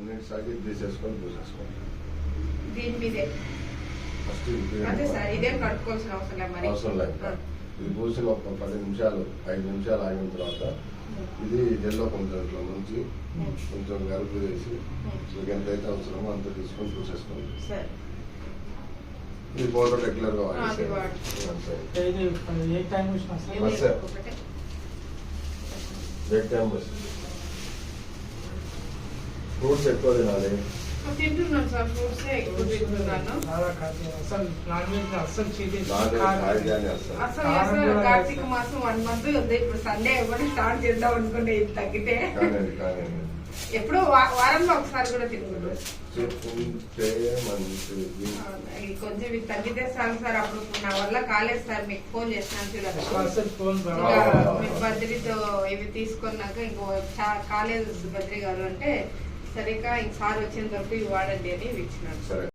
నీటి తీసేసుకొని పూసేసుకోండి. దీని మీదే ఫస్ట్ అదే సార్, ఇదేం కట్టుకోవాల్సిన అవసరం లేదు. ఇది పూసిన ఒక 10 నిమిషాలు 5 నిమిషాలు ఆగిన తర్వాత ఇది జెల్లో కొంచెం ఇట్లా నుంచి కొంచెం గరుపు వేసి మీకు ఎంతైతే అవసరమో అంత తీసుకొని పూసేసుకోండి. ఇది ఫోటో రెగ్యులర్ గా ఫ్రూట్స్ ఎక్కువ తినాలి. తింటున్నాను సార్, ఫ్రూట్స్ ఎక్కువ తింటున్నాను. అసలు కార్తీక మాసం 1 month ఉంది. ఇప్పుడు సండే ఎవరు స్టార్ట్ చేద్దాం అనుకుంటే ఇది తగ్గితే ఎప్పుడో వారంలో ఒకసారి కూడా తినకూడదు. కొంచెం ఇది తగ్గితే చాలు సార్. అప్పుడు నా వల్ల కాలేదు సార్, మీకు ఫోన్ చేసినాను చూడండి. మీరు బద్రీతో ఇవి తీసుకున్నాక ఇంకో కాలేదు బద్రీ గారు అంటే, సరిగ్గా ఇంక సార్ వచ్చిన వరకు ఇవి వాడండి అని ఇచ్చినాను.